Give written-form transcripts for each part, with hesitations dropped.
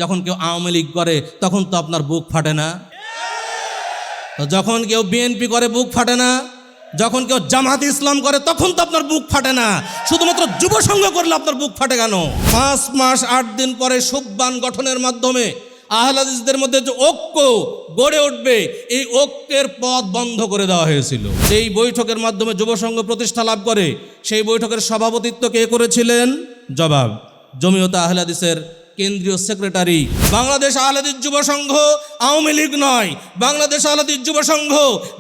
যখন কেউ আওয়ামী লীগ করে তখন তো আপনার বুক ফাটে না, যখন কেউ বিএনপি করে বুক ফাটে না, যখন কেউ জামাত ইসলাম করে তখন তো আপনার বুক ফাটে না, শুধুমাত্র যুব সংঘ করলে আপনার বুক ফাটে কেন? 5 মাস 8 দিন পরে সুববান গঠনের মাধ্যমে আহলে হাদিসদের মধ্যে যে ঐক্য গড়ে উঠবে, এই ঐক্যের পথ বন্ধ করে দেওয়া হয়েছিল। সেই বৈঠকের মাধ্যমে যুব সংঘ প্রতিষ্ঠা লাভ করে। সেই বৈঠকের সভাপতিত্ব কে করেছিলেন? জবাব, জমিয়তে আহলে হাদিসের কেন্দ্রীয় সেক্রেটারি। বাংলাদেশ আহলে হাদিস যুব সংঘ আওয়ামী লীগ নয়, বাংলাদেশ আহলে হাদিস যুব সংঘ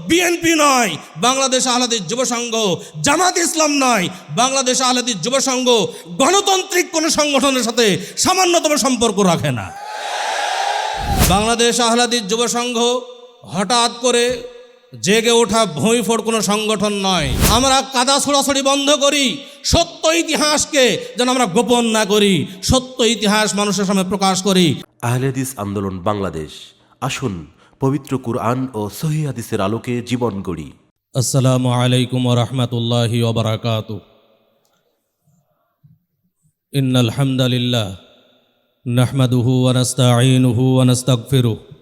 বিএনপি নয়, বাংলাদেশ আহলে হাদিস যুব সংঘ জামাত ইসলাম নয়, বাংলাদেশ আহলে হাদিস যুব সংঘ গণতান্ত্রিক কোনো সংগঠনের সাথে সামান্যতম সম্পর্ক রাখে না। বাংলাদেশ আহলে হাদিস যুব সংঘ হঠাৎ করে জেগে ওঠা ভুঁইফোড় কোনো সংগঠন নয়। আমরা কাদা ছোড়াছড়ি বন্ধ করি, সত্য ইতিহাসকে যেন আমরা গোপন না করি, সত্য ইতিহাস মানুষের সামনে প্রকাশ করি। আহলে হাদিস আন্দোলন বাংলাদেশ, আসুন পবিত্র কুরআন ও সহিহ হাদিসের আলোকে জীবন গড়ি। আসসালামু আলাইকুম ওয়া রাহমাতুল্লাহি ওয়া বারাকাতুহু। ইন্নাল হামদালিল্লাহ নাহমাদুহু ওয়া নাস্তাঈনুহু ওয়া নাস্তাগফিরুহু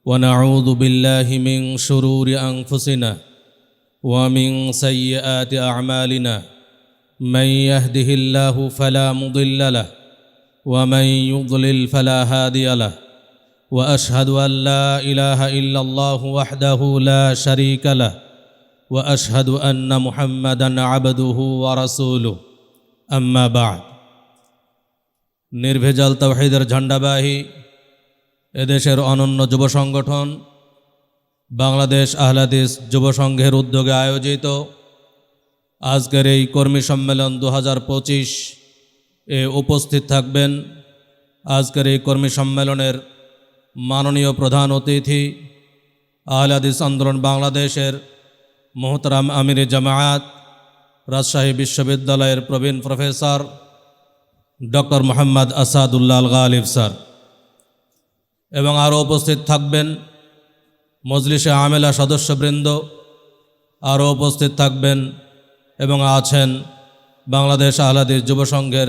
ওয়া নাউযু বিল্লাহি মিন শুরুরি আনফুসিনা ওয়া মিন সাইয়্যাতি আ'মালিনা। মান ইয়াহদিহিল্লাহু ফালা মুদিল্লা লাহু ওয়া মান ইউদ্লিল ফালা হাদিয়া লাহু ওয়া আশহাদু আন লা ইলাহা ইল্লাল্লাহু ওয়াহদাহু লা শারীকা লাহু ওয়া আশহাদু আন্না মুহাম্মাদান আবদুহু ওয়া রাসূলুহু। আম্মা বা'দ। নির্ভেজাল তাওহীদের ঝান্ডাবাহী এদেশের অনন্য যুব সংগঠন বাংলাদেশ আহলে হাদিস যুব সংঘের উদ্যোগে আয়োজিত আজকের এই কর্মী সম্মেলন 2025 এ উপস্থিত থাকবেন আজকের এই কর্মী সম্মেলনের মাননীয় প্রধান অতিথি আহলে হাদিস আন্দোলন বাংলাদেশের মোহতারাম আমিরে জামায়াত রাজশাহী বিশ্ববিদ্যালয়ের প্রবীণ প্রফেসর ডক্টর মোহাম্মদ আসাদুল্লাহ আল গালিব স্যার, এবং আরও উপস্থিত থাকবেন মজলিসে আমেলা সদস্যবৃন্দ, আরও উপস্থিত থাকবেন এবং আছেন বাংলাদেশ আহলে হাদিস যুব সংঘের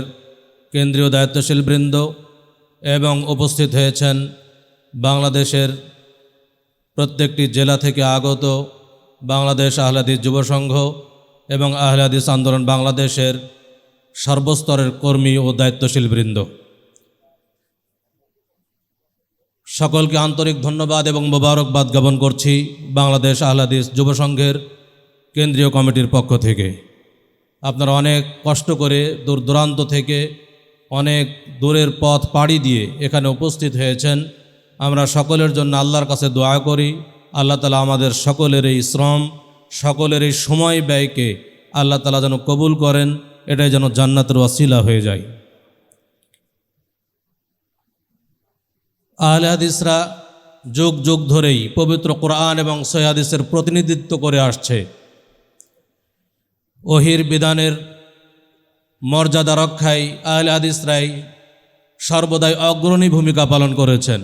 কেন্দ্রীয় দায়িত্বশীল বৃন্দ, এবং উপস্থিত হয়েছেন বাংলাদেশের প্রত্যেকটি জেলা থেকে আগত বাংলাদেশ আহলে হাদিস যুব সংঘ এবং আহলে হাদিস আন্দোলন বাংলাদেশের সর্বস্তরের কর্মী ও দায়িত্বশীল বৃন্দ। সকলকে আন্তরিক ধন্যবাদ এবং মোবারকবাদ জ্ঞাপন করছি বাংলাদেশ আহলে হাদিস যুব সংঘের কেন্দ্রীয় কমিটির পক্ষ থেকে। আপনারা অনেক কষ্ট করে দূর দূরান্ত থেকে অনেক দূরের পথ পাড়ি দিয়ে এখানে উপস্থিত হয়েছেন। আমরা সকলের জন্য আল্লাহর কাছে দোয়া করি, আল্লাহ তাআলা আমাদের সকলের এই শ্রম, সকলের এই সময় ব্যয়কে আল্লাহ তাআলা যেন কবুল করেন, এটাই যেন জান্নাতের ওয়াসিলা হয়ে যায়। আহলে হাদিসরা যুগ যুগ ধরেই পবিত্র কোরআন এবং সহিহ হাদিসের প্রতিনিধিত্ব করে আসছে। ওহির বিধানের মর্যাদা রক্ষায় আহলে হাদিসরাই সর্বদাই অগ্রণী ভূমিকা পালন করেছেন।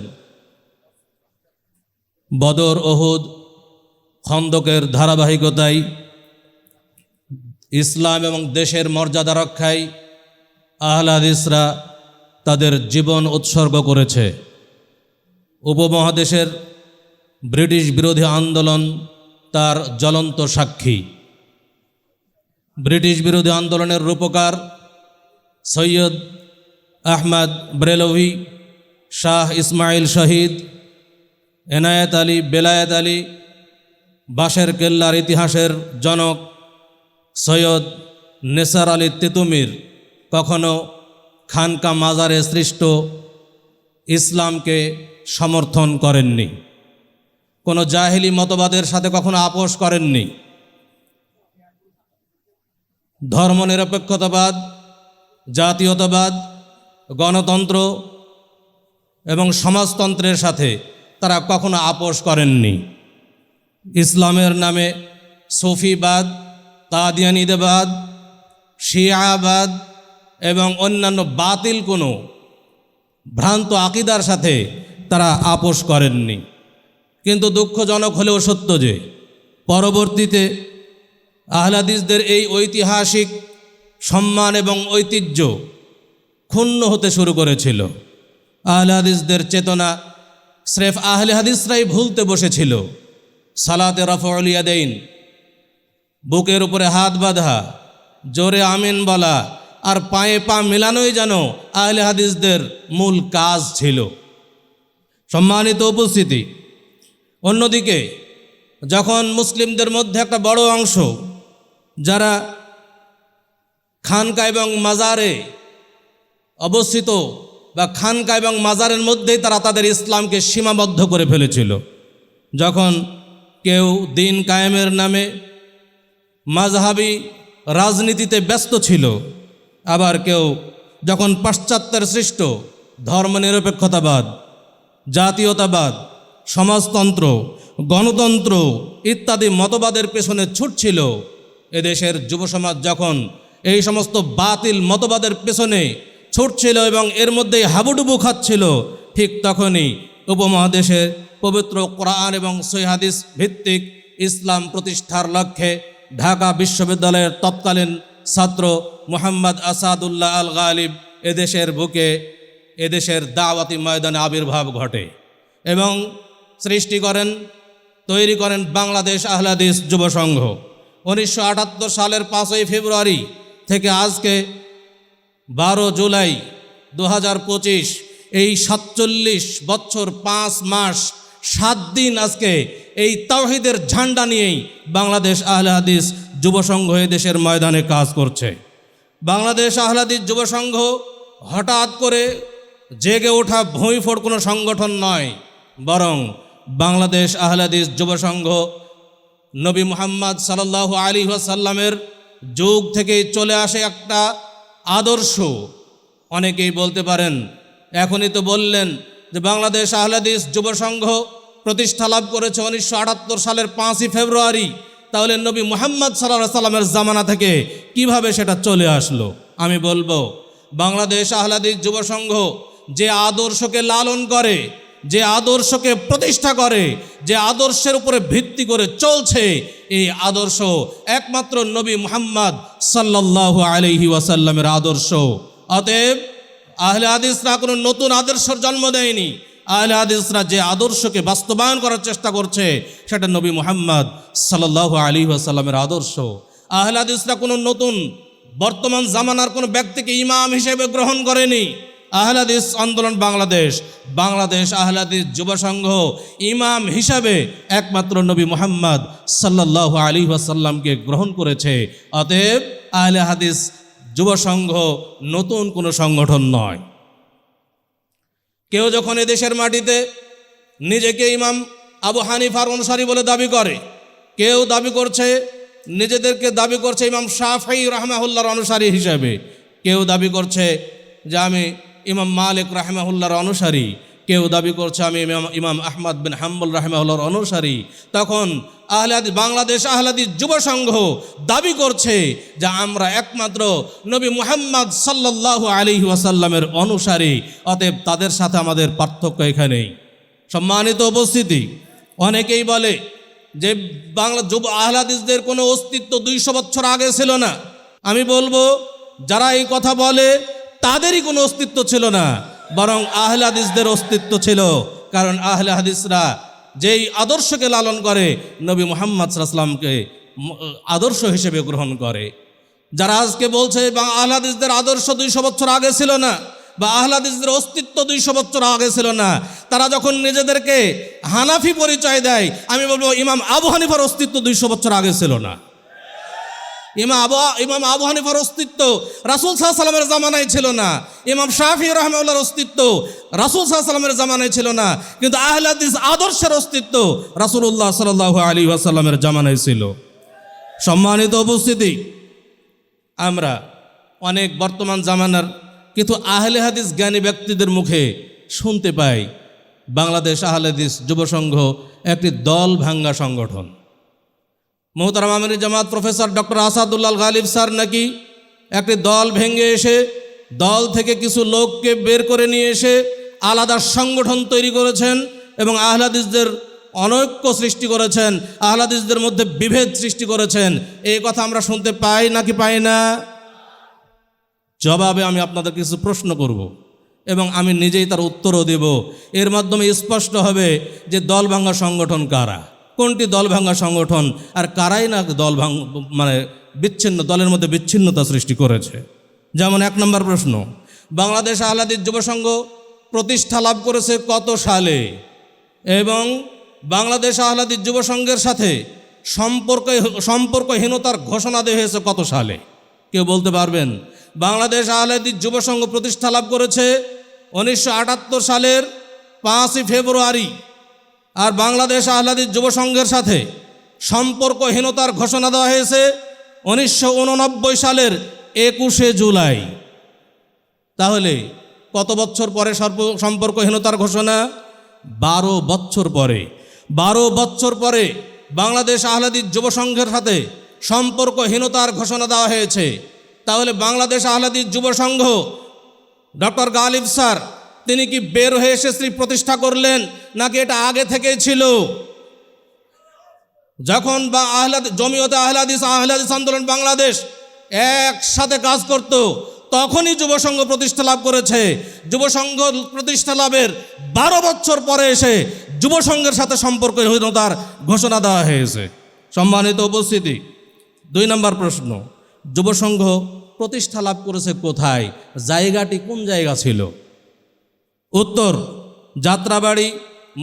বদর, ওহুদ, খন্দকের ধারাবাহিকতায় ইসলাম এবং দেশের মর্যাদা রক্ষায় আহলে হাদিসরা তাদের জীবন উৎসর্গ করেছে। উপমহাদেশের ব্রিটিশ বিরোধী আন্দোলন তার জ্বলন্ত সাক্ষী। ব্রিটিশ বিরোধী আন্দোলনের রূপকার সৈয়দ আহমদ ব্রেলভি, শাহ ইসমাইল শহীদ, এনায়েত আলী, বেলায়েত আলী, বাঁশের কেল্লার ইতিহাসের জনক সৈয়দ নেসার আলী তিতুমির কখনো খানকা মাজারে সৃষ্ট ইসলামকে সমর্থন করেননি, কোনো জাহেলি মতবাদের সাথে কখনো আপোষ করেননি। ধর্মনিরপেক্ষতাবাদ, জাতীয়তাবাদ, গণতন্ত্র এবং সমাজতন্ত্রের সাথে তারা কখনো আপোষ করেননি। ইসলামের নামে সুফিবাদ, কাদিয়ানীবাদ, শিয়াবাদ এবং অন্যান্য বাতিল কোনো ভ্রান্ত আকিদার সাথে তারা আপোষ করেননি। কিন্তু দুঃখজনক হলেও সত্য যে পরবর্তীতে আহলে হাদিসদের এই ঐতিহাসিক সম্মান এবং ঐতিহ্য ক্ষুণ্ণ হতে শুরু করেছিল। আহলে হাদিসদের চেতনা স্রেফ আহলে হাদিসরাই ভুলতে বসেছিল। সালাতে রাফউল ইয়াদাইন, বুকের উপরে হাত বাঁধা, জোরে আমিন বলা আর পায়ে পা মেলানোই যেন আহলে হাদিসদের মূল কাজ ছিল। সম্মানিত উপস্থিতি, অন্যদিকে যখন মুসলিমদের মধ্যে একটা বড় অংশ যারা খানকা এবং মাজারে অবস্থিত বা খানকা এবং মাজারের মধ্যেই তারা তাদের ইসলামকে সীমাবদ্ধ করে ফেলেছিল, যখন কেউ দিন কায়েমের নামে মাযহাবী রাজনীতিতে ব্যস্ত ছিল, আবার কেউ যখন পাশ্চাত্যের সৃষ্ট ধর্মনিরপেক্ষতাবাদ, জাতীয়তাবাদ, সমাজতন্ত্র, গণতন্ত্র ইত্যাদি মতবাদের পেছনে ছুটছিল, এদেশের যুব সমাজ যখন এই সমস্ত বাতিল মতবাদের পেছনে ছুটছিল এবং এর মধ্যেই হাবুডুবু খাচ্ছিল, ঠিক তখনই উপমহাদেশের পবিত্র কোরআন এবং সহিহ হাদিস ভিত্তিক ইসলাম প্রতিষ্ঠার লক্ষ্যে ঢাকা বিশ্ববিদ্যালয়ের তৎকালীন ছাত্র মুহাম্মদ আসাদুল্লাহ আল গালিব এদেশের বুকে এদেশের দাওয়াতি ময়দানে আবির্ভাব ঘটে এবং সৃষ্টি করেন, তৈরি করেন বাংলাদেশ আহলে হাদিস যুব সংঘ। 1978 সালের 5ই ফেব্রুয়ারি থেকে আজকে 12 জুলাই 2025, এই 47 বছর 5 মাস 7 দিন আজকে এই তাওহীদের ঝান্ডা নিয়েই বাংলাদেশ আহলে হাদিস যুব সংঘ এই দেশের ময়দানে কাজ করছে। বাংলাদেশ আহলে হাদিস যুব সংঘ হঠাৎ করে জেগে ওঠা ভূঁইফোড় কোনো সংগঠন নয়, বরং বাংলাদেশ আহলে হাদিস যুব সংঘ নবী মুহাম্মদ সাল্লাল্লাহু আলাইহি ওয়াসাল্লামের যুগ থেকেই চলে আসে একটা আদর্শ। অনেকেই বলতে পারেন, এখনই তো বললেন যে বাংলাদেশ আহলে হাদিস যুব সংঘ প্রতিষ্ঠা লাভ করেছে 1978 সালের 5ই ফেব্রুয়ারি, তাহলে নবী মুহাম্মদ সাল্লাল্লাহু আলাইহি সাল্লামের জামানা থেকে কিভাবে সেটা চলে আসলো? আমি বলবো, বাংলাদেশ আহলে হাদিস যুব সংঘ যে আদর্শকে লালন করে, যে আদর্শকে প্রতিষ্ঠা করে, যে আদর্শের উপরে ভিত্তি করে চলছে, এই আদর্শ একমাত্র নবী মুহাম্মদ সাল্লাল্লাহু আলাইহি ওয়াসাল্লামের আদর্শ। অতএব আহলে হাদিসরা কোনো নতুন আদর্শের জন্ম দেয়নি। আহলে হাদিসরা যে আদর্শকে বাস্তবায়ন করার চেষ্টা করছে সেটা নবী মুহাম্মদ সাল্লাল্লাহু আলাইহি ওয়াসাল্লামের আদর্শ। আহলে হাদিসরা কোনো নতুন বর্তমান জামানার কোনো ব্যক্তিকে ইমাম হিসেবে গ্রহণ করেনি। আহলে হাদিস আন্দোলন বাংলাদেশ আহলে হাদিস যুব সংঘ ইমাম হিসাবে একমাত্র নবী মুহাম্মদ সাল্লাল্লাহু আলাইহি ওয়াসাল্লামকে গ্রহণ করেছে। অতএব আহলে হাদিস যুব সংঘ নতুন কোনো সংগঠন নয়। কেউ যখন এদেশের মাটিতে নিজেকে ইমাম আবু হানিফার অনুসারী বলে দাবি করে, কেউ দাবি করছে নিজেদেরকে দাবি করছে ইমাম শাফঈ রাহমাহুল্লাহর অনুসারী হিসেবে, কেউ দাবি করছে যে আমি ইমাম মালিক রাহমাহুল্লাহর অনুসারী, কেউ দাবি করছে আমি ইমাম আহমদ বিন হাম্বল রাহমাহুল্লাহর অনুসারী, তখন আহলে হাদিস বাংলাদেশ আহলে হাদিস যুব সংঘ দাবি করছে যে আমরা একমাত্র নবী মুহাম্মদ সাল্লাল্লাহু আলাইহি ওয়াসাল্লামের অনুসারী। অতএব তাদের সাথে আমাদের পার্থক্য এখানেই। সম্মানিত উপস্থিতি, অনেকেই বলে যে বাংলা যুব আহলে হাদিসদের কোনো অস্তিত্ব 200 বছর আগে ছিল না। আমি বলবো, যারা এই কথা বলে তাদেরই কোনো অস্তিত্ব ছিল না, বরং আহলে হাদিসদের অস্তিত্ব ছিল। কারণ আহলে হাদিসরা যেই আদর্শকে লালন করে, নবী মুহাম্মদ সাল্লাল্লাহু আলাইহি ওয়াসাল্লামকে আদর্শ হিসেবে গ্রহণ করে। যারা আজকে বলছে বা আহলে হাদিসদের আদর্শ 200 বছর আগে ছিল না বা আহলে হাদিসদের অস্তিত্ব 200 বছর আগে ছিল না, তারা যখন নিজেদেরকে হানাফি পরিচয় দেয়, আমি বলবো ইমাম আবু হানিফার অস্তিত্ব 200 বছর আগে ছিল না। ইমাম আবু হানিফার অস্তিত্ব রাসূল সাল্লাল্লাহু আলাইহি ওয়াসাল্লামের জামানায় ছিল না। ইমাম শাফিঈ রাহমাহুল্লাহর অস্তিত্ব রাসূল সাল্লাল্লাহু আলাইহি ওয়াসাল্লামের জামানায় ছিল না। কিন্তু আহলে হাদিস আদর্শের অস্তিত্ব রাসূলুল্লাহ সাল্লাল্লাহু আলাইহি ওয়াসাল্লামের জামানায় ছিল। সম্মানিত উপস্থিতি, আমরা অনেক বর্তমান জামানার কিন্তু আহলে হাদিস জ্ঞানী ব্যক্তিদের মুখে শুনতে পাই বাংলাদেশ আহলে হাদিস যুব সংঘ একটি দল ভাঙ্গা সংগঠন। মোহতারাম আমির জামাত প্রফেসর ডক্টর আসাদুল্লাহ আল গালিব স্যার নাকি একটি দল ভেঙে এসে দল থেকে কিছু লোককে বের করে নিয়ে এসে আলাদা সংগঠন তৈরি করেছেন এবং আহলে হাদিসদের অনৈক্য সৃষ্টি করেছেন, আহলে হাদিসদের মধ্যে বিভেদ সৃষ্টি করেছেন। এই কথা আমরা শুনতে পাই নাকি পাই না? জবাবে আমি আপনাদের কিছু প্রশ্ন করব। এবং আমি নিজেই তার উত্তরও দেব। এর মাধ্যমে স্পষ্ট হবে যে দল ভাঙ্গা সংগঠন কারা, কোনটি দল ভাঙ্গা সংগঠন, আর কারাই না মানে বিচ্ছিন্ন দলের মধ্যে বিচ্ছিন্নতা সৃষ্টি করেছে। যেমন 1 নম্বর প্রশ্ন, বাংলাদেশ আহলে হাদিস যুব সংঘ প্রতিষ্ঠা লাভ করেছে কত সালে এবং বাংলাদেশ আহলে হাদিস যুব সংঘের সাথে সম্পর্কহীনতার ঘোষণা দেওয়া হয়েছে কত সালে? কেউ বলতে পারবেন? বাংলাদেশ আহলে হাদিস যুব সংঘ প্রতিষ্ঠা লাভ করেছে 1978 সালের 5ই ফেব্রুয়ারি, আর বাংলাদেশ আহলে হাদিস যুব সংঘের সাথে সম্পর্কহীনতার ঘোষণা দেওয়া হয়েছে 1989 সালের 21শে জুলাই। তাহলে কত বছর পরে সম্পর্কহীনতার ঘোষণা? 12 বছর পরে। 12 বছর পরে বাংলাদেশ আহলে হাদিস যুব সংঘের সাথে সম্পর্কহীনতার ঘোষণা দেওয়া হয়েছে। তাহলে বাংলাদেশ আহলে হাদিস যুব সংঘ ডক্টর গালিব স্যার তিনি কি বের হয়ে এসে প্রতিষ্ঠা করলেন, নাকি এটা আগে থেকেই ছিল? যখন জমিয়তে আহলে হাদিস আন্দোলন বাংলাদেশ একসাথে কাজ করত, তখনই যুব সংঘ প্রতিষ্ঠা লাভ করেছে। যুব সংঘ প্রতিষ্ঠা লাভের 12 বছর পরে এসে যুব সংঘের সাথে সম্পর্কহীনতার ঘোষণা দেওয়া হয়েছে। সম্মানিত উপস্থিতি, 2 নম্বর প্রশ্ন, যুব সংঘ প্রতিষ্ঠা লাভ করেছে কোথায়? জায়গাটি কোন জায়গা ছিল? উত্তর, যাত্রাবাড়ি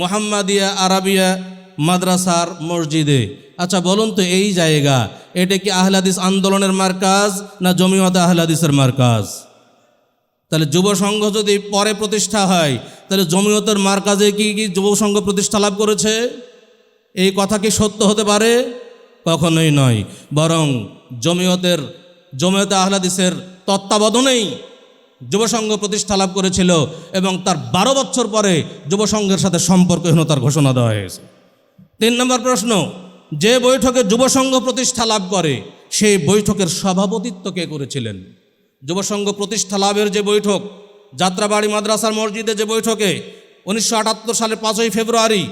মোহাম্মদিয়া আরাবিয়া মাদ্রাসার মসজিদে। আচ্ছা বলুন তো, এই জায়গা এটা কি আহলে হাদিস আন্দোলনের মার্কাজ না জমিয়তে আহলে হাদিসের মার্কাজ? তাহলে যুব সংঘ যদি পরে প্রতিষ্ঠা হয়, তাহলে জমিয়তের মার্কাজে কি যুব সংঘ প্রতিষ্ঠা লাভ করেছে? এই কথা কি সত্য হতে পারে? কখনোই নয়। বরং জমিয়তে আহলে হাদিসের তত্ত্বাবধানেই যুব সংঘ প্রতিষ্ঠা লাভ করেছিল এবং তার 12 বছর পরে যুব সংঘের সাথে সম্পর্কহীনতার ঘোষণা দেওয়া হয়েছে। 3 নম্বর প্রশ্ন, যে বৈঠকে যুব সংঘ প্রতিষ্ঠা লাভ করে সেই বৈঠকের সভাপতিত্ব কে করেছিলেন? যুব সংঘ প্রতিষ্ঠা লাভের যে বৈঠক, যাত্রাবাড়ি মাদ্রাসার মসজিদে যে বৈঠকে 1978 সালের 5ই ফেব্রুয়ারি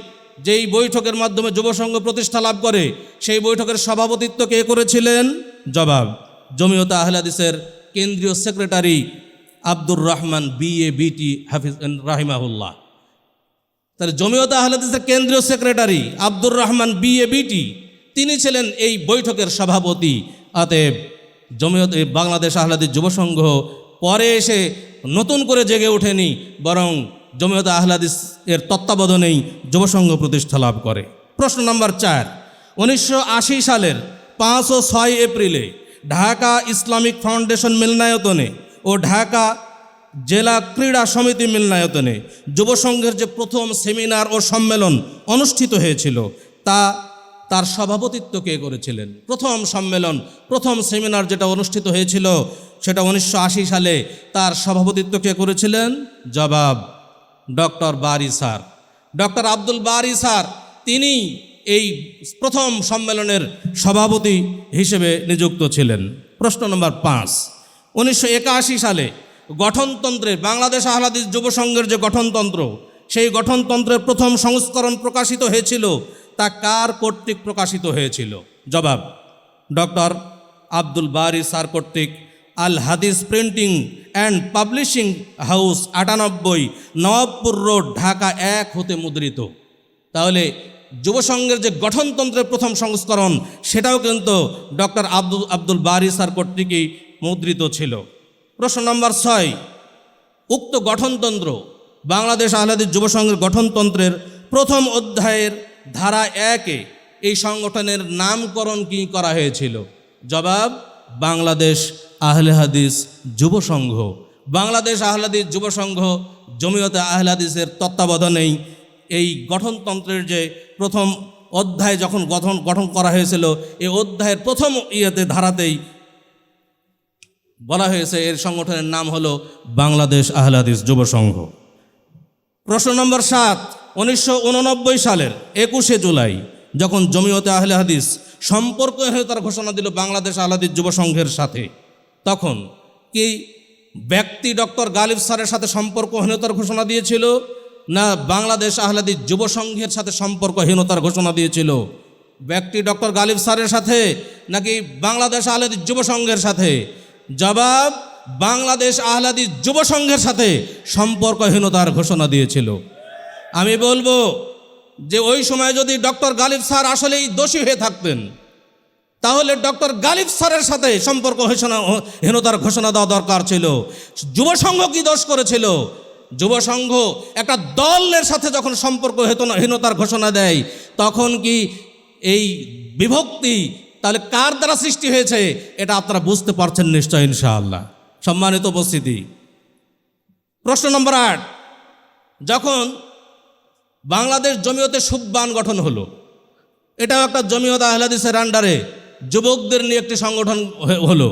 যেই বৈঠকের মাধ্যমে যুব সংঘ প্রতিষ্ঠা লাভ করে, সেই বৈঠকের সভাপতিত্ব কে করেছিলেন? জবাব, জমিয়তে আহলে হাদিসের কেন্দ্রীয় সেক্রেটারি আব্দুর রহমান BA-BT হাফিজ রাহিমাহুল্লাহ। তাহলে জমিয়তে আহলে হাদিসের কেন্দ্রীয় সেক্রেটারি আব্দুর রহমান BA-BT তিনি ছিলেন এই বৈঠকের সভাপতি। অতএব বাংলাদেশ আহলে হাদিস যুব সংঘ পরে এসে নতুন করে জেগে ওঠেনি, বরং জমিয়তে আহলে হাদিস এর তত্ত্বাবধানেই যুব সংঘ প্রতিষ্ঠা লাভ করে। প্রশ্ন নম্বর 4, 1980 সালের 5 ও 6 এপ্রিলে ঢাকা ইসলামিক ফাউন্ডেশন মিলনায়তনে ও ঢাকা জেলা ক্রীড়া সমিতি মিলনায়তনে যুব সংঘের যে প্রথম সেমিনার ও সম্মেলন অনুষ্ঠিত হয়েছিল, তার সভাপতিত্ব কে করেছিলেন? প্রথম সম্মেলন, প্রথম সেমিনার যেটা অনুষ্ঠিত হয়েছিল সেটা 1980 সালে, তার সভাপতিত্ব কে করেছিলেন? জবাব, ডক্টর বারি স্যার, ডক্টর আব্দুল বারি স্যার তিনি এই প্রথম সম্মেলনের সভাপতি হিসেবে নিযুক্ত ছিলেন। প্রশ্ন নম্বর 5, 1981 সালে গঠনতন্ত্রে বাংলাদেশ আহলে হাদিস যুব সংঘের যে গঠনতন্ত্র, সেই গঠনতন্ত্রের প্রথম সংস্করণ প্রকাশিত হয়েছিল, তা কার কর্তৃক প্রকাশিত হয়েছিল? জবাব, ডক্টর আব্দুল বারি স্যার কর্তৃক Al Hadis printing and publishing house 98 Nawabpur road Dhaka 1 হতে মুদ্রিত। তাহলে যুব সংঘের যে গঠনতন্ত্রের প্রথম সংস্করণ সেটাও কিন্তু ডক্টর আব্দুল বারি স্যার কর্তৃকই মুদ্রিত ছিল। প্রশ্ন নম্বর 6, উক্ত গঠনতন্ত্র বাংলাদেশ আহলে হাদিস যুব সংঘের গঠনতন্ত্রের প্রথম অধ্যায়ের ধারা 1-এ এই সংগঠনের নামকরণ কি করা হয়েছিল? জবাব, বাংলাদেশ আহলে হাদিস যুব সংঘ। বাংলাদেশ আহলে হাদিস যুব সংঘ জমিয়তে আহলে হাদিসের তত্ত্বাবধানেই এই গঠনতন্ত্রের যে প্রথম অধ্যায় যখন গঠন করা হয়েছিল, এই অধ্যায়ের প্রথম ধারাতেই বলা হয়েছে এর সংগঠনের নাম হলো বাংলাদেশ আহলে হাদিস যুব সংঘ। প্রশ্ন নম্বর 7, 1989 সালের 21শে জুলাই যখন জমিয়তে আহলে হাদিস সম্পর্কহীনতার ঘোষণা দিল বাংলাদেশ আহলে হাদিস যুব সংঘের সাথে, তখন কি ব্যক্তি ডক্টর গালিব স্যারের সাথে সম্পর্কহীনতার ঘোষণা দিয়েছিল, না বাংলাদেশ আহলে হাদিস যুব সংঘের সাথে সম্পর্কহীনতার ঘোষণা দিয়েছিল? ব্যক্তি ডক্টর গালিব স্যারের সাথে নাকি বাংলাদেশ আহলে হাদিস যুব সংঘের সাথে? জবাব, বাংলাদেশ আহলে হাদিস যুব সংঘের সাথে সম্পর্কহীনতার ঘোষণা দিয়েছিল। আমি বলবো যে ওই সময় যদি ডক্টর গালিব স্যার আসলেই দোষী হয়ে থাকতেন, তাহলে ডক্টর গালিব স্যারের সাথে সম্পর্কহীনতার ঘোষণা দেওয়া দরকার ছিল। যুব সংঘ কি দোষ করেছিল? যুব সংঘ একটা দলের সাথে যখন সম্পর্কহীনতার ঘোষণা দেয়, তখন কি এই বিভক্তি তাহলে কার দ্বারা সৃষ্টি হয়েছে এটা আপনারা বুঝতে পারছেন নিশ্চয় ইনশাআল্লাহ। সম্মানিত উপস্থিতি, প্রশ্ন নম্বর 8, যখন বাংলাদেশ জমিয়তে সুববান গঠন হলো, এটাও একটা জমিয়ত আহলে হাদিসের আন্ডারে যুবকদের নিয়ে একটি সংগঠন হলো।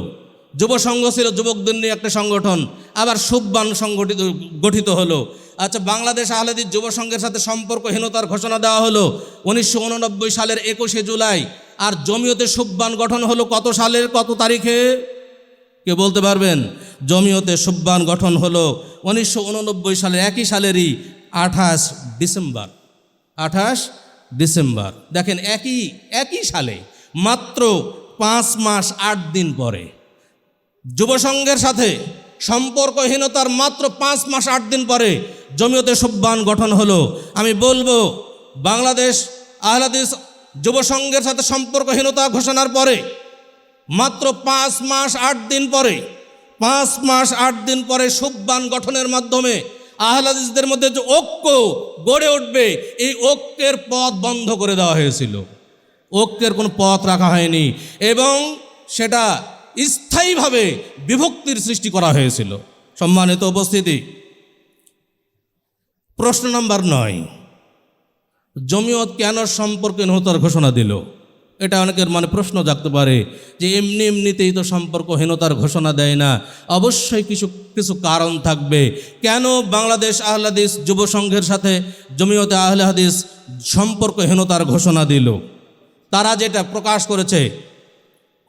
যুব সংঘ ছিল যুবকদের নিয়ে একটা সংগঠন, আবার সুববান গঠিত হলো। আচ্ছা, বাংলাদেশ আহলে হাদিস যুব সংঘের সাথে সম্পর্কহীনতার ঘোষণা দেওয়া হলো 1989 সালের 21শে জুলাই। আর জমিয়তে সুববান গঠন হলো কত সালের কত তারিখে? কে বলতে পারবেন? জমিয়তে সুববান গঠন হলো 1989 সালের, একই সালেরই 28 ডিসেম্বর। 28 ডিসেম্বর। দেখেন, একই সালে মাত্র 5 মাস 8 দিন পরে যুব সংঘের সাথে সম্পর্কহীনতার মাত্র 5 মাস 8 দিন পরে জমিয়তে সুববান গঠন হলো। আমি বলবো বাংলাদেশ আহলে হাদিস যুব সংঘের সাথে সম্পর্কহীনতা ঘোষণার পরে মাত্র 5 মাস 8 দিন পরে 5 মাস 8 দিন পরে সুববান গঠনের মাধ্যমে আহলে হাদিসদের মধ্যে যে ঐক্য গড়ে উঠবে, এই ঐক্যের পথ বন্ধ করে দেওয়া হয়েছিল। ঐক্যের কোনো পথ রাখা হয়নি এবং সেটা স্থায়ীভাবে বিভক্তির সৃষ্টি করা হয়েছিল। সম্মানিত উপস্থিতি, প্রশ্ন নম্বর 9, জমিয়ত কেন সম্পর্কহীনতার ঘোষণা দিল? এটা অনেকের মনে প্রশ্ন জাগতে পারে যে এমনিতেই তো সম্পর্কহীনতার ঘোষণা দেয় না, অবশ্যই কিছু কারণ থাকবে। কেন বাংলাদেশ আহলে হাদিস যুব সংঘের সাথে জমিয়তে আহলে হাদিস সম্পর্কহীনতার ঘোষণা দিল? তারা যেটা প্রকাশ করেছে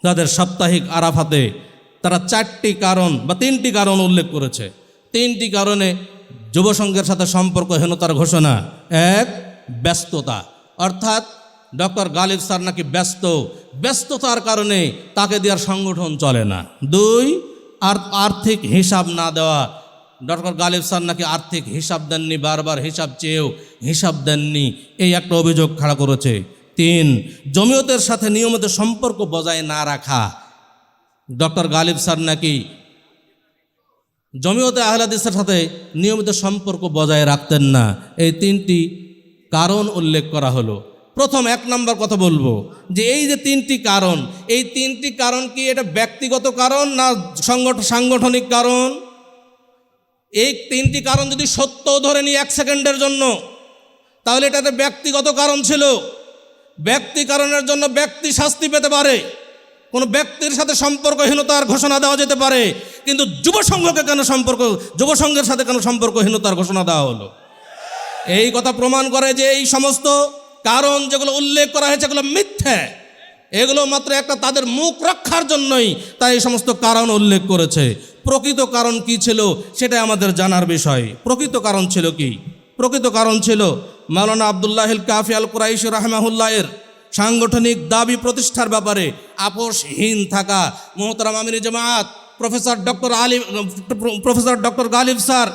তাদের সাপ্তাহিক আরাফাতে, তারা 4টি কারণ বা 3টি কারণ উল্লেখ করেছে। 3টি কারণে যুব সংঘের সাথে সম্পর্কহীনতার ঘোষণা। 1, ব্যস্ততা, অর্থাৎ ডক্টর গালিব স্যার নাকি ব্যস্ততার কারণে তাকে দেওয়ার সংগঠন চলে না। 2, আর্থিক হিসাব না দেওয়া, ডক্টর গালিব স্যার নাকি আর্থিক হিসাব দেননি, বারবার হিসাব চেয়েও হিসাব দেননি, এই একটা অভিযোগ খাড়া করেছে। 3, জমিয়তের সাথে নিয়মিত সম্পর্ক বজায় না রাখা, ডক্টর গালিব স্যার নাকি জমিয়তে আহলে হাদিসের সাথে নিয়মিত সম্পর্ক বজায় রাখতেন না। এই 3টি কারণ উল্লেখ করা হলো। প্রথম 1 নম্বর কথা বলবো যে এই যে 3টি কারণ, এই 3টি কারণ কি এটা ব্যক্তিগত কারণ না সাংগঠনিক কারণ? এই 3টি কারণ যদি সত্য ধরে নিই 1 সেকেন্ডের জন্য, তাহলে এটা একটা ব্যক্তিগত কারণ ছিল। ব্যক্তি কারণের জন্য ব্যক্তি শাস্তি পেতে পারে, কোনো ব্যক্তির সাথে সম্পর্কহীনতার ঘোষণা দেওয়া যেতে পারে, কিন্তু যুব সংঘের সাথে কেন সম্পর্কহীনতার ঘোষণা দেওয়া হলো? এই কথা প্রমাণ করে যে এই সমস্ত কারণ যেগুলো উল্লেখ করা হয়েছে এগুলো মিথ্যা। এগুলো মাত্র একটা তাদের মুখ রক্ষার জন্যই তাই এই সমস্ত কারণ উল্লেখ করেছে। প্রকৃত কারণ কি ছিল সেটা আমাদের জানার বিষয়। প্রকৃত কারণ ছিল কি? প্রকৃত কারণ ছিল মাওলানা আব্দুল্লাহিল কাফি আল কুরাইশি রাহমাহুল্লাহের সাংগঠনিক দাবি প্রতিষ্ঠার ব্যাপারে আপোষহীন থাকা। মুহতারাম আমির জামাত professor doctor Galib sir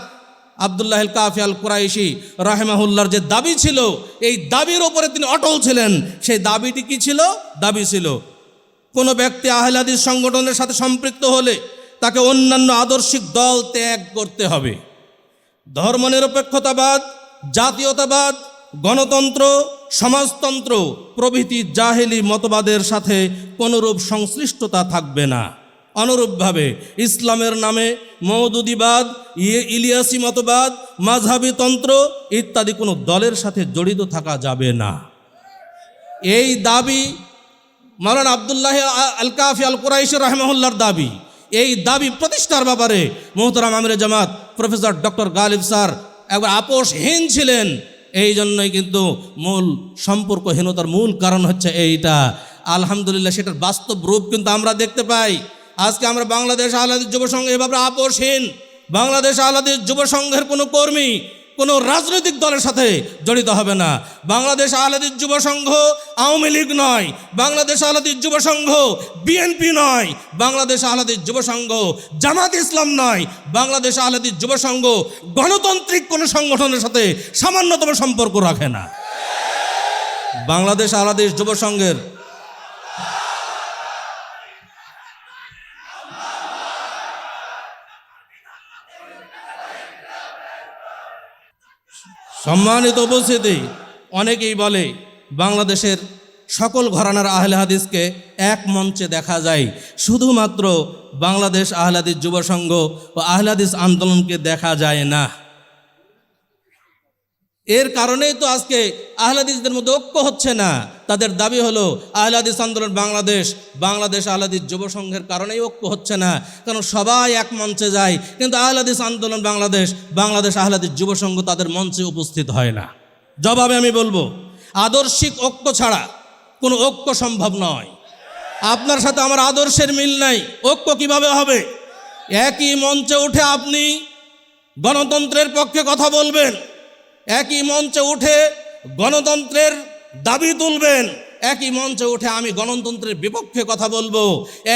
Abdullahil Kafi Al Quraishi রাহমাহুল্লাহর যে দাবি ছিল, এই দাবির ওপরে তিনি অটল ছিলেন। সেই দাবিটি কি ছিল? দাবি ছিল কোনো ব্যক্তি আহলে হাদিস সংগঠনের সাথে সম্পৃক্ত হলে তাকে অন্যান্য আদর্শিক দল ত্যাগ করতে হবে। ধর্মনিরপেক্ষতাবাদ, জাতীয়তাবাদ, গণতন্ত্র, সমাজতন্ত্র প্রভৃতি জাহেলি মতবাদের সাথে কোনোরূপ সংশ্লিষ্টতা থাকবে না। অনুরূপভাবে ইসলামের নামে মওদুদিবাদ, ইলিয়াসি মতবাদ, মাযহাবী তন্ত্র ইত্যাদি কোনো দলের সাথে জড়িত থাকা যাবে না। এই দাবি মাওলানা আব্দুল্লাহ আল কাফি আল কুরাইশি রাহমাহুল্লাহর দাবি। এই দাবি প্রতিষ্ঠার ব্যাপারে মুহতারাম আমিরে জামাত প্রফেসর ডক্টর গালিব স্যার একবার আপোষহীন ছিলেন। এই জন্যই কিন্তু মূল সম্পর্কহীনতার মূল কারণ হচ্ছে এইটা। আলহামদুলিল্লাহ সেটার বাস্তব রূপ কিন্তু আমরা দেখতে পাই। আজকে আমরা বাংলাদেশ আহলে হাদিস যুব সংঘ এভাবে আপোষহীন। বাংলাদেশ আহলে হাদিস যুব সংঘের কোনো কর্মী কোনো রাজনৈতিক দলের সাথে জড়িত হবে না। বাংলাদেশ আহলে হাদিস যুব সংঘ আওয়ামী লীগ নয়, বাংলাদেশ আহলে হাদিস যুব সংঘ বিএনপি নয়, বাংলাদেশ আহলে হাদিস যুব সংঘ জামাত ইসলাম নয়, বাংলাদেশ আহলে হাদিস যুব সংঘ গণতান্ত্রিক কোনো সংগঠনের সাথে সামান্যতম সম্পর্ক রাখে না। বাংলাদেশ আহলে হাদিস যুব সংঘের সম্মানিত উপস্থিতি, অনেকেই বলে বাংলাদেশের সকল ঘরানার আহলে হাদিসকে এক মঞ্চে দেখা যায়, শুধুমাত্র বাংলাদেশ আহলে হাদিস যুব সংঘ ও আহলে হাদিস আন্দোলনকে দেখা যায় না। এর কারণেই তো আজকে আহলে হাদিসদের মধ্যে ঐক্য হচ্ছে না। তাদের দাবি হলো আহলে হাদিস আন্দোলন বাংলাদেশ, বাংলাদেশ আহলে হাদিস যুব সংঘের কারণেই ঐক্য হচ্ছে না, কারণ সবাই এক মঞ্চে যায়, কিন্তু আহলে হাদিস আন্দোলন বাংলাদেশ, বাংলাদেশ আহলে হাদিস যুব সংঘ তাদের মঞ্চে উপস্থিত হয় না। জবাবে আমি বলবো, আদর্শিক ঐক্য ছাড়া কোনো ঐক্য সম্ভব নয়। আপনার সাথে আমার আদর্শের মিল নাই, ঐক্য কিভাবে হবে? একই মঞ্চে উঠে আপনি গণতন্ত্রের পক্ষে কথা বলবেন, একই মঞ্চে উঠে গণতন্ত্রের দাবি তুলবেন, একই মঞ্চে উঠে আমি গণতন্ত্রের বিপক্ষে কথা বলবো,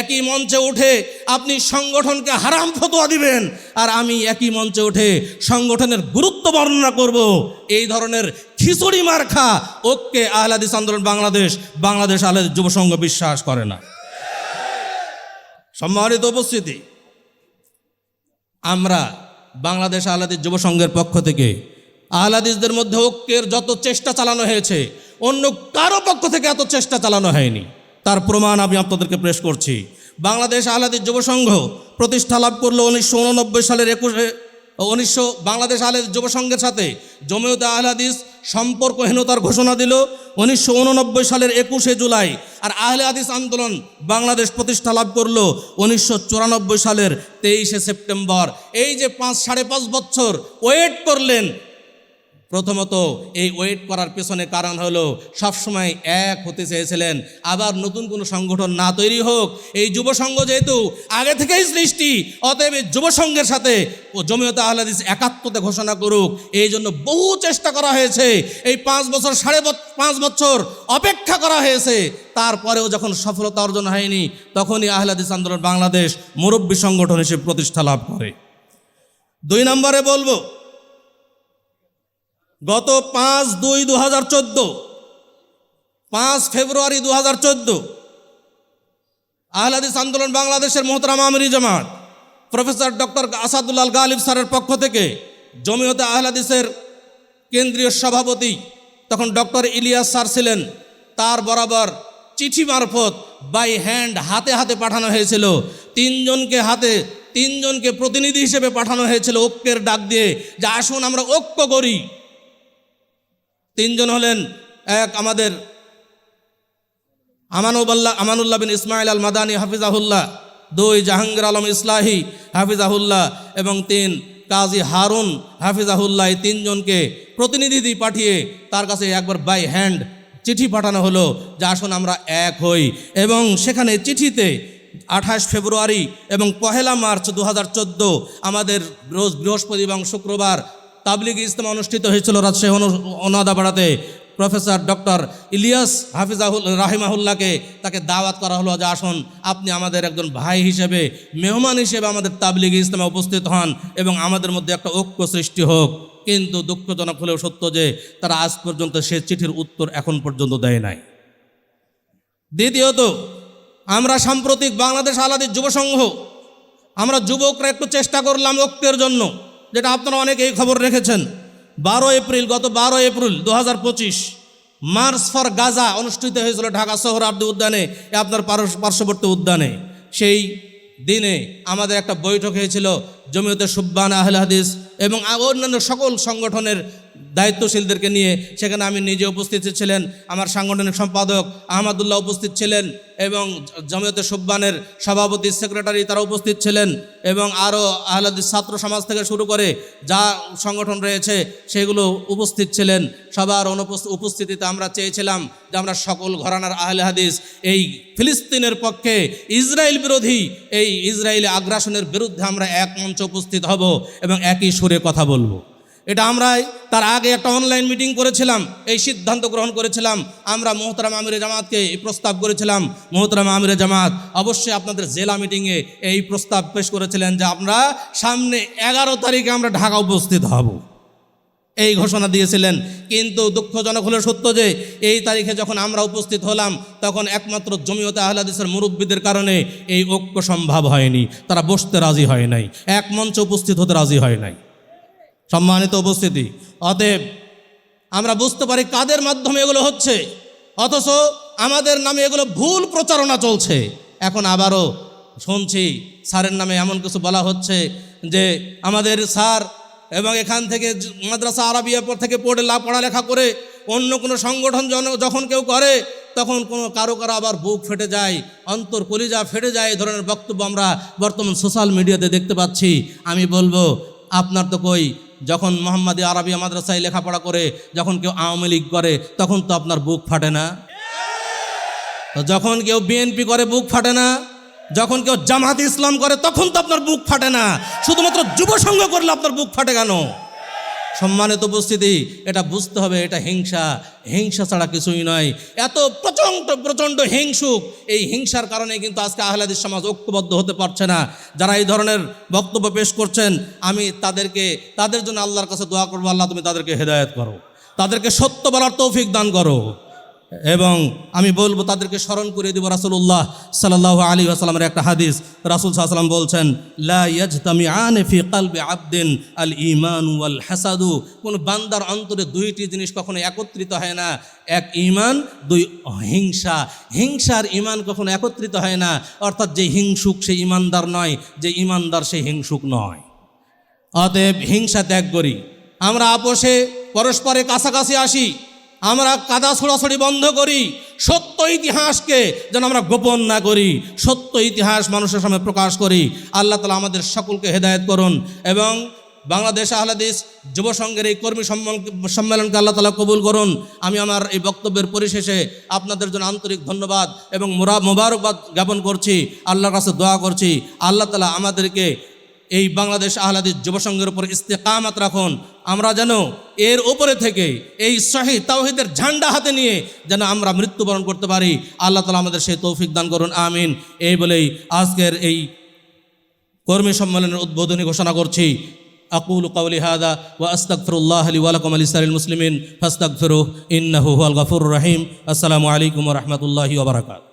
একই মঞ্চে উঠে আপনি সংগঠনকে হারাম ফতোয়া দিবেন, আর আমি একই মঞ্চে উঠে সংগঠনের গুরুত্ব বর্ণনা করব। এই ধরনের খিচুড়ি মার্কা ঐক্যে আহলে হাদিস আন্দোলন বাংলাদেশ, বাংলাদেশ আহলে হাদিস যুব সংঘ বিশ্বাস করে না। সম্মানিত উপস্থিতি, আমরা বাংলাদেশ আহলে হাদিস যুব সংঘের পক্ষ থেকে আহলে হাদিসদের মধ্যে ঐক্যের যত চেষ্টা চালানো হয়েছে, অন্য কারো পক্ষ থেকে এত চেষ্টা চালানো হয়নি। তার প্রমাণ আমি আপনাদেরকে পেশ করছি। বাংলাদেশ আহলে হাদিস যুব সংঘ প্রতিষ্ঠা লাভ করলো 1989 সালের 21 বাংলাদেশ আহলে হাদিস যুব সংঘের সাথে জমিয়তে আহলে হাদিস সম্পর্কহীনতার ঘোষণা দিল 1989 সালের 21 জুলাই। আর আহলে হাদিস আন্দোলন বাংলাদেশ প্রতিষ্ঠা লাভ করলো 1994 সালের 23 সেপ্টেম্বর। এই যে 5.5 বছর ওয়েট করলেন, প্রথমত এই ওয়েট করার পেছনে কারণ হলো সবসময় এক হতে চেয়েছিলেন, আবার নতুন কোনো সংগঠন না তৈরি হোক। এই যুব সংঘ যেহেতু আগে থেকেই সৃষ্টি, অতএব এই যুব সংঘের সাথে ও জমিয়তে আহলে হাদিস একাত্মতা ঘোষণা করুক, এই জন্য বহু চেষ্টা করা হয়েছে। এই 5 বছর 5.5 বছর অপেক্ষা করা হয়েছে, তারপরেও যখন সফলতা অর্জন হয়নি, তখনই আহলে হাদিস আন্দোলন বাংলাদেশ মুরব্বী সংগঠন হিসেবে প্রতিষ্ঠা লাভ করে। 2 নম্বরে বলবো, গত 5/2/2014 5 ফেব্রুয়ারি 2014 আহলে হাদিস আন্দোলন বাংলাদেশের মোহতারাম আমিরি জামাত প্রফেসর ডক্টর আসাদুল্লাহ আল গালিব স্যারের পক্ষ থেকে জমিয়তে আহলে হাদিসের কেন্দ্রীয় সভাপতি, তখন ডক্টর ইলিয়াস স্যার ছিলেন, তার বরাবর চিঠি মারফত বাই হ্যান্ড হাতে হাতে পাঠানো হয়েছিল। 3জনকে প্রতিনিধি হিসেবে পাঠানো হয়েছিল ঐক্যের ডাক দিয়ে, যে আসুন আমরা ঐক্য করি। 3 জন হলেন, এক আমাদের আমানুল্লাহ বিন ইসমাইল আল মাদানী হাফিজাহুল্লাহ, 2 জাহাঙ্গীর আলম ইসলাহি হাফিজাহুল্লাহ, এবং 3 কাজী হারুন হাফিজাহুল্লাহ। এই 3 জনকে প্রতিনিধি পাঠিয়ে তার কাছে একবার বাই হ্যান্ড চিঠি পাঠানো হলো যে আসুন আমরা এক হই। এবং সেখানে চিঠিতে 28 ফেব্রুয়ারি এবং 1 মার্চ 2014 আমাদের রোজ বৃহস্পতি এবং শুক্রবার তাবলিগ ইজতেমা অনুষ্ঠিত হয়েছিল রাজশাহী অনাদাপাড়াতে। প্রফেসর ডক্টর ইলিয়াস রাহিমাহুল্লাহকে তাকে দাওয়াত করা হলো যে আসুন আপনি আমাদের একজন ভাই হিসেবে, মেহমান হিসেবে আমাদের তাবলিগ ইজতেমা উপস্থিত হন এবং আমাদের মধ্যে একটা ঐক্য সৃষ্টি হোক। কিন্তু দুঃখজনক হলেও সত্য যে তারা আজ পর্যন্ত সে চিঠির উত্তর এখন পর্যন্ত দেয় নাই। দ্বিতীয়ত, আমরা সাম্প্রতিক বাংলাদেশ আহলে হাদিস যুব সংঘ, আমরা যুবকরা একটু চেষ্টা করলাম ঐক্যের জন্য, যেটা আপনারা অনেকেই খবর রেখেছেন। 12 এপ্রিল, গত 12 এপ্রিল 2025 মার্চ ফর গাজা অনুষ্ঠিত হয়েছিল ঢাকা সোহরাওয়ার্দী উদ্যানে, আপনার পার্শ্ববর্তী উদ্যানে। সেই দিনে আমাদের একটা বৈঠক হয়েছিল জমিয়তে সুবহান আহলে হাদিস এবং অন্যান্য সকল সংগঠনের দায়িত্বশীলদেরকে নিয়ে। সেখানে আমি নিজে উপস্থিত ছিলেন, আমার সাংগঠনিক সম্পাদক আহমদুল্লাহ উপস্থিত ছিলেন, এবং জমিয়তে সুবহানের সভাপতি সেক্রেটারি তারা উপস্থিত ছিলেন, এবং আরও আহলে হাদিস ছাত্র সমাজ থেকে শুরু করে যা সংগঠন রয়েছে সেগুলো উপস্থিত ছিলেন। সবার উপস্থিতিতে আমরা চেয়েছিলাম যে আমরা সকল ঘরানার আহলে হাদিস এই ফিলিস্তিনের পক্ষে, ইসরায়েল বিরোধী এই ইসরায়েলি আগ্রাসনের বিরুদ্ধে আমরা এক মঞ্চে উপস্থিত হব এবং একই সুরে কথা বলবো। এটা আমরাই তার আগে একটা অনলাইন মিটিং করেছিলাম, এই সিদ্ধান্ত গ্রহণ করেছিলাম। আমরা মোহতারাম আমিরে জামাতকে এই প্রস্তাব করেছিলাম। মোহতারাম আমিরে জামাত অবশ্যই আপনাদের জেলা মিটিংয়ে এই প্রস্তাব পেশ করেছিলেন যে আমরা সামনে 11 তারিখে আমরা ঢাকা উপস্থিত হব, এই ঘোষণা দিয়েছিলেন। কিন্তু দুঃখজনক হলো সত্য যে এই তারিখে যখন আমরা উপস্থিত হলাম তখন একমাত্র জমিয়তে আহলে হাদিসের মুরব্বীদের কারণে এই ঐক্য সম্ভব হয়নি। তারা বসতে রাজি হয় নাই, এক মঞ্চে উপস্থিত হতে রাজি হয় নাই। সম্মানিত উপস্থিতি, অতএব আমরা বুঝতে পারি কাদের মাধ্যমে এগুলো হচ্ছে, অথচ আমাদের নামে এগুলো ভুল প্রচারণা চলছে। এখন আবারও শুনছি স্যারের নামে এমন কিছু বলা হচ্ছে যে আমাদের স্যার এবং এখান থেকে মাদ্রাসা আরাবিয়া থেকে পড়ালেখা করে অন্য কোনো সংগঠন যখন কেউ করে তখন কারো আবার বুক ফেটে যায়, অন্তর কলিজা ফেটে যায়, এই ধরনের বক্তব্য আমরা বর্তমান সোশ্যাল মিডিয়াতে দেখতে পাচ্ছি। আমি বলবো আপনার তো কই, যখন মোহাম্মদী আরাবিয়া মাদ্রাসায় লেখাপড়া করে যখন কেউ আওয়ামী লীগ করে তখন তো আপনার বুক ফাটে না? যখন কেউ বিএনপি করে বুক ফাটে না? যখন কেউ জামাত ইসলাম করে তখন তো আপনার বুক ফাটে না? শুধুমাত্র যুব সংঘ করলে আপনার বুক ফাটে কেন? সম্মানিত উপস্থিতি, এটা বুঝতে হবে, এটা হিংসা, হিংসা ছাড়া কিছুই নয়। এত প্রচণ্ড হিংসুক, এই হিংসার কারণে কিন্তু আজকে আহলে হাদিস সমাজ ঐক্যবদ্ধ হতে পারছে না। যারা এই ধরনের বক্তব্য পেশ করছেন, আমি তাদের জন্য আল্লাহর কাছে দোয়া করবো, আল্লাহ তুমি তাদেরকে হেদায়েত করো, তাদেরকে সত্য বলার তৌফিক দান করো। এবং আমি বলবো তাদেরকে স্মরণ করে দিব রাসূলুল্লাহ সাল্লাল্লাহু আলাইহি ওয়াসাল্লামের একটা হাদিস। রাসূল সাল্লাল্লাহু আলাইহি ওয়াসাল্লাম বলছেন, লা ইয়াজতামিআনে ফি কলবি আবদিন আল ঈমান ওয়াল হাসাদু। কোন বান্দার অন্তরে দুইটি জিনিস কখনো একত্রিত হয় না, এক ঈমান, দুই হিংসা। হিংসার ঈমান কখনো একত্রিত হয় না, অর্থাৎ যে হিংসুক সে ঈমানদার নয়, যে ঈমানদার সে হিংসুক নয়। অতএব হিংসা ত্যাগ করি, আমরা আপোষে পরস্পরের কাছাকাছি আসি, আমরা কাদা ছোড়াছড়ি বন্ধ করি, সত্য ইতিহাসকে যেন আমরা গোপন না করি, সত্য ইতিহাস মানুষের সামনে প্রকাশ করি। আল্লাহ তাআলা আমাদের সকলকে হেদায়েত করুন এবং বাংলাদেশ আহলে হাদিস যুব সংঘের এই কর্মী সম্মেলনকে আল্লাহ তাআলা কবুল করুন। আমি আমার এই বক্তব্যের পরিশেষে আপনাদের জন্য আন্তরিক ধন্যবাদ এবং মোবারকবাদ জ্ঞাপন করছি, আল্লাহর কাছে দোয়া করছি আল্লাহ তাআলা আমাদেরকে এই বাংলাদেশ আহলে হাদিস যুব সংঘের উপর ইস্তেকামত রাখুন। আমরা যেন এর উপরে থেকে এই সহি তাওহীদের ঝান্ডা হাতে নিয়ে যেন আমরা মৃত্যুবরণ করতে পারি। আল্লাহ তাআলা আমাদের সেই তৌফিক দান করুন, আমিন। এই বলেই আজকের এই কর্মী সম্মেলনের উদ্বোধনী ঘোষণা করছি। আকুলু কাওলি হাযা ওয়া আস্তাগফিরুল্লাহ লি ওয়া লাকুম ওয়া লিসাইরিল মুসলিমিন ফাস্তাগফিরুহু ইন্নাহু হুয়াল গফুরুর রহিম। আসসালামু আলাইকুম ওয়া রাহমাতুল্লাহি ওয়া বারাকাতুহু।